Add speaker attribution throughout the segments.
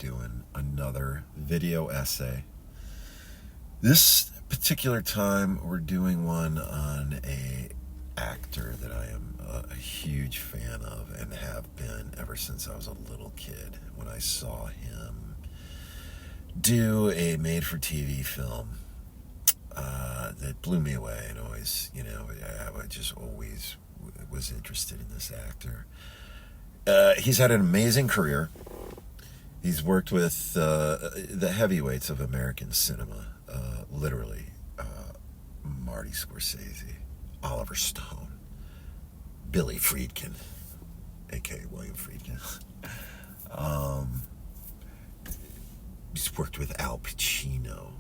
Speaker 1: doing another video essay. This particular time we're doing one on a actor that I am a huge fan of and have been ever since I was a little kid. When I saw him do a made-for-TV film that blew me away, and always, I just always was interested in this actor. He's had an amazing career. He's worked with the heavyweights of American cinema, literally. Marty Scorsese, Oliver Stone, Billy Friedkin, a.k.a. William Friedkin. He's worked with Al Pacino,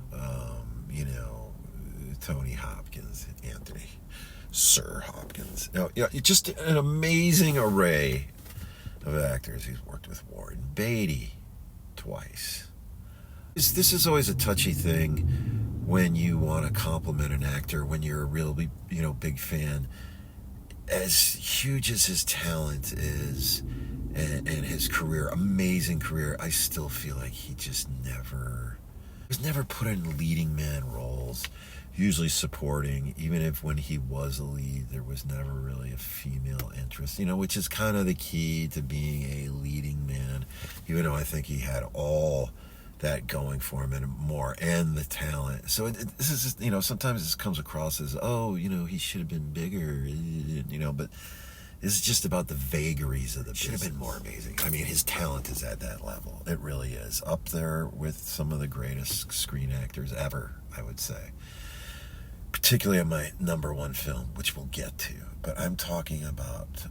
Speaker 1: Tony Hopkins, Anthony Sir Hopkins. Just an amazing array of actors. He's worked with Warren Beatty twice. This is always a touchy thing when you want to compliment an actor, when you're a really, big fan. As huge as his talent is and his career, amazing career, I still feel like he just was never put in leading man roles, usually supporting. Even if when he was a lead, there was never really a female interest, which is kind of the key to being a leading man, even though I think he had all that going for him and more, and the talent. So this is just, sometimes this comes across as, he should have been bigger, but it's just about the vagaries of the business. Should have been more amazing. I mean, his talent is at that level. It really is. Up there with some of the greatest screen actors ever, I would say. Particularly on my number one film, which we'll get to. But I'm talking about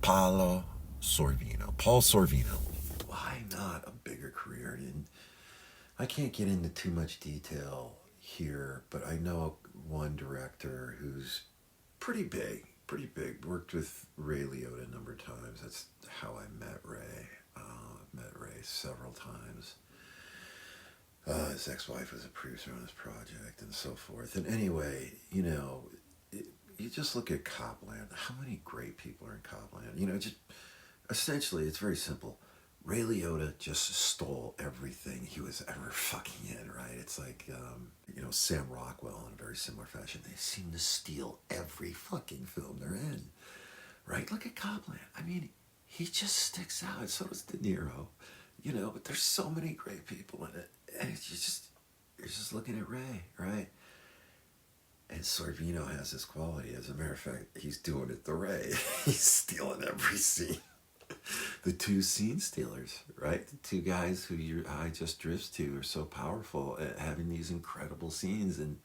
Speaker 1: Paul Sorvino. Paul Sorvino. Why not a bigger career? And I can't get into too much detail here, but I know one director who's pretty big, worked with Ray Liotta a number of times. That's how I met Ray. Met Ray several times. His ex-wife was a producer on this project and so forth. And anyway, you just look at Copland. How many great people are in Copland? Essentially, it's very simple. Ray Liotta just stole everything he was ever fucking in, right? It's like, Sam Rockwell in a very similar fashion. They seem to steal every fucking film they're in, right? Look at Copland. I mean, he just sticks out. So does De Niro, but there's so many great people in it. And you're just looking at Ray, right? And Sorvino has this quality. As a matter of fact, he's doing it the Ray. He's stealing every scene. The two scene stealers, right? The two guys who your eye just drifts to are so powerful at having these incredible scenes, and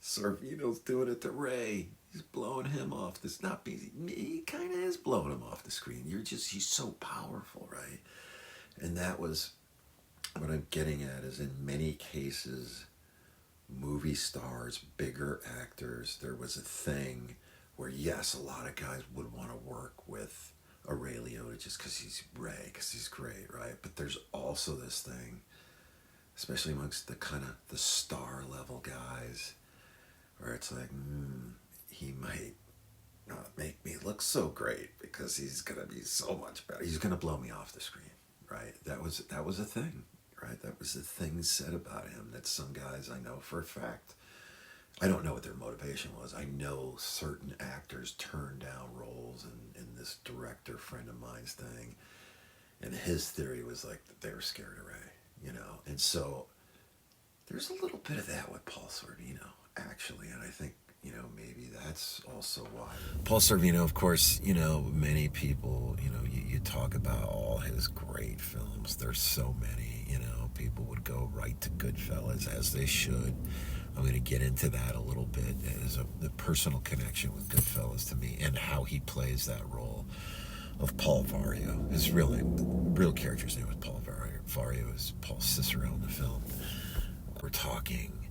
Speaker 1: Sorvino's doing it to Ray. He's blowing him off. This not being, he kind of is blowing him off the screen. He's so powerful, right? And that was what I'm getting at, is in many cases, movie stars, bigger actors, there was a thing where, yes, a lot of guys would want to work with a Ray Liotta just because he's Ray, because he's great, right? But there's also this thing, especially amongst the kind of the star level guys, where it's like, he might not make me look so great because he's gonna be so much better. He's gonna blow me off the screen, right? That was a thing, right? That was the thing said about him that some guys, I know for a fact, I don't know what their motivation was. I know certain actors turned down roles in this director friend of mine's thing. And his theory was like that they were scared of Ray, And so there's a little bit of that with Paul Sorvino, actually. And I think, maybe that's also why. Paul Sorvino, of course, many people, you talk about all his great films. There's so many, people would go right to Goodfellas, as they should. I'm going to get into that a little bit as the personal connection with Goodfellas to me and how he plays that role of Paul Vario. His real character's name was Paul Vario. Vario is Paul Cicero in the film. We're talking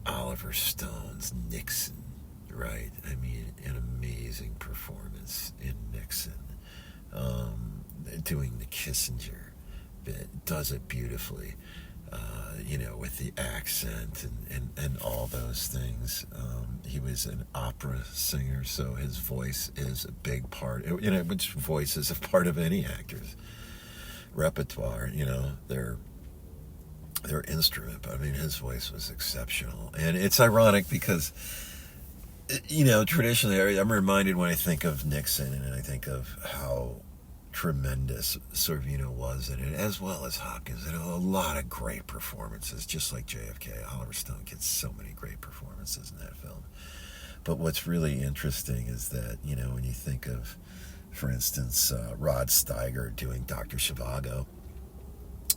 Speaker 1: Oliver Stone's Nixon, right? I mean, an amazing performance in Nixon. Doing the Kissinger bit, does it beautifully. With the accent and all those things. He was an opera singer, so his voice is a big part, which voice is a part of any actor's repertoire, their instrument. But I mean, his voice was exceptional, and it's ironic because, traditionally, I'm reminded when I think of Nixon, and I think of how tremendous Sorvino was in it, as well as Hopkins. And a lot of great performances, just like JFK. Oliver Stone gets so many great performances in that film. But what's really interesting is that, when you think of, for instance, Rod Steiger doing Dr. Zhivago,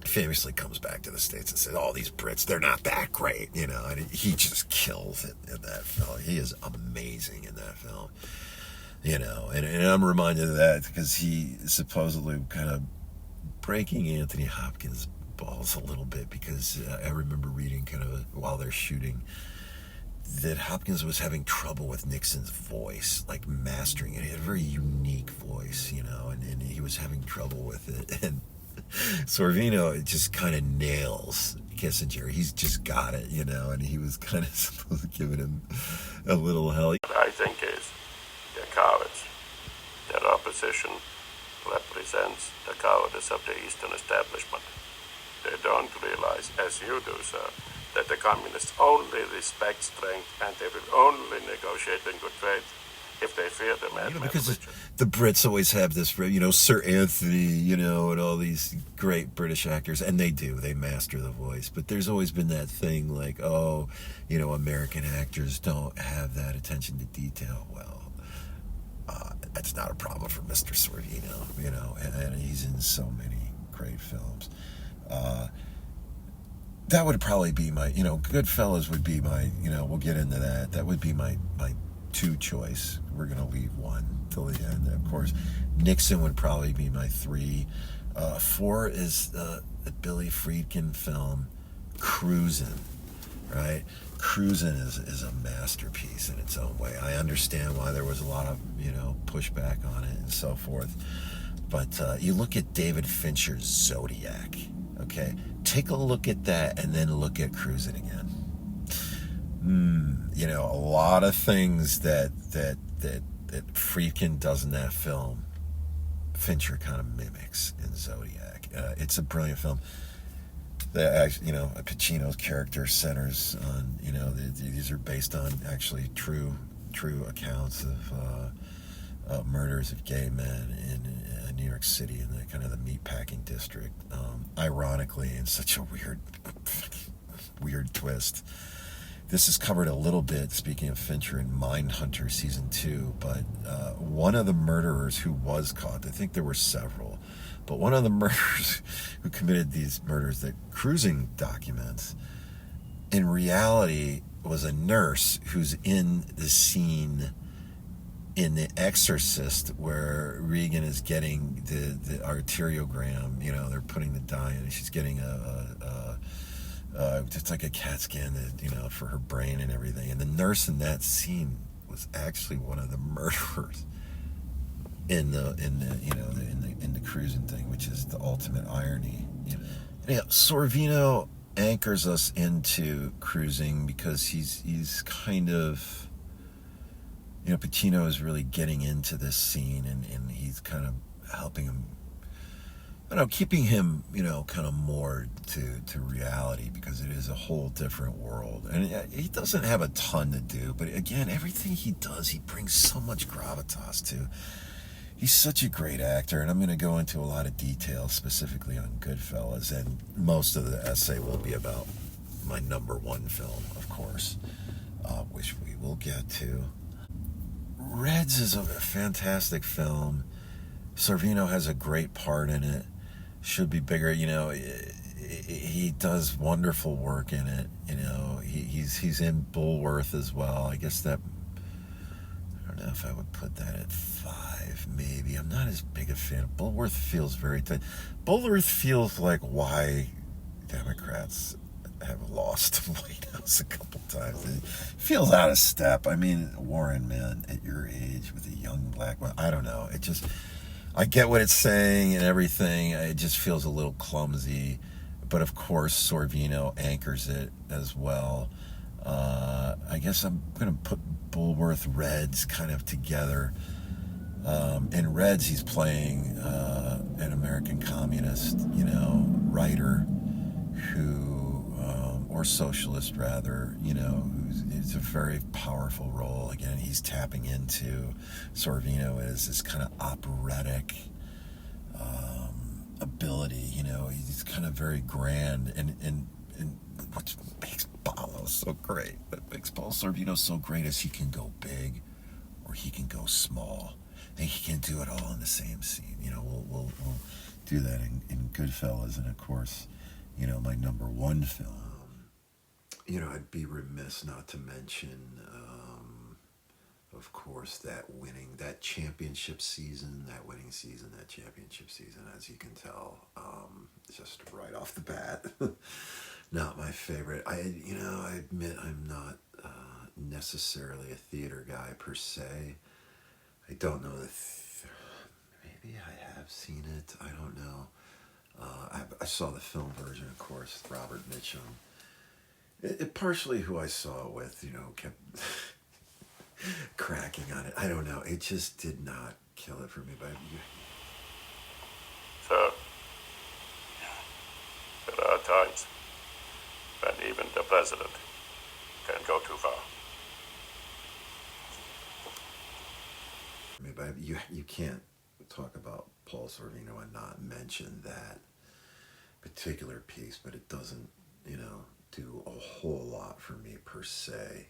Speaker 1: famously comes back to the States and says, "Oh, these Brits, they're not that great," and he just kills it in that film. He is amazing in that film, and I'm reminded of that because he supposedly kind of breaking Anthony Hopkins' balls a little bit, because I remember reading while they're shooting that Hopkins was having trouble with Nixon's voice, like mastering it. He had a very unique voice, and he was having trouble with it. And Sorvino just kind of nails Kissinger. He's just got it, and he was kind of supposed to giving him a little hell.
Speaker 2: I think is the cowards. Their opposition represents the cowardice of the Eastern establishment. They don't realize, as you do, sir, that the communists only respect strength, and they will only negotiate in good faith if they fear the madman.
Speaker 1: Because the Brits always have this, Sir Anthony, and all these great British actors, and they master the voice. But there's always been that thing like, American actors don't have that attention to detail. Well, that's not a problem for Mr. Sorvino, and he's in so many great films. That would probably be my, Goodfellas would be my, we'll get into that. That would be my two choice. We're going to leave one till the end, of course. Nixon would probably be my 3. 4 is the Billy Friedkin film, Cruisin', right? Cruisin' is a masterpiece in its own way. I understand why there was a lot of, pushback on it and so forth. But you look at David Fincher's Zodiac, okay? Take a look at that and then look at Cruisin' again. A lot of things that Friedkin does in that film, Fincher kind of mimics in Zodiac. It's a brilliant film. Pacino's character centers on, these are based on actually true accounts of murders of gay men in New York City, in the kind of the meatpacking district. Ironically, in such a weird twist. This is covered a little bit, speaking of Fincher, in Mindhunter Season 2, but one of the murderers who was caught, I think there were several, but one of the murderers who committed these murders that Cruising documents, in reality, was a nurse who's in the scene in The Exorcist where Regan is getting the arteriogram, they're putting the dye in, and she's getting it's like a CAT scan, for her brain and everything. And the nurse in that scene was actually one of the murderers in the Cruising thing, which is the ultimate irony. Anyhow, Sorvino anchors us into Cruising because he's kind of, Pacino is really getting into this scene, and he's kind of helping him, keeping him, kind of more to reality, because it is a whole different world. And he doesn't have a ton to do, but again, everything he does, he brings so much gravitas to. He's such a great actor, and I'm going to go into a lot of details specifically on Goodfellas, and most of the essay will be about my number 1 film, of course, which we will get to. Reds is a fantastic film. Sorvino has a great part in it. Should be bigger, he does wonderful work in it. He's in Bulworth as well. I guess that, I don't know if I would put that at 5, maybe. I'm not as big a fan of Bulworth. Feels very tight. Bulworth feels like why Democrats have lost the White House a couple times. It feels out of step. I mean, Warren, man, at your age with a young black man, I don't know. It just, I get what it's saying and everything. It just feels a little clumsy. But of course, Sorvino anchors it as well. I guess I'm going to put Bulworth, Reds kind of together. In Reds, he's playing an American communist, writer who, or socialist rather, it's a very powerful role. Again, he's tapping into Sorvino as this kind of operatic ability. He's kind of very grand, and what makes Paolo so great, what makes Paul Sorvino so great is he can go big or he can go small. And he can do it all in the same scene. We'll do that in Goodfellas, and of course, my number one film. I'd be remiss not to mention, of course, that championship season, as you can tell, just right off the bat, not my favorite. I admit I'm not necessarily a theater guy per se. I don't know maybe I have seen it. I don't know. I saw the film version, of course, Robert Mitchum. It partially who I saw it with, kept cracking on it. I don't know. It just did not kill it for me. But
Speaker 2: So, there are times when even the president can go too far.
Speaker 1: But you can't talk about Paul Sorvino and not mention that particular piece, but it doesn't, do a whole lot for me per se.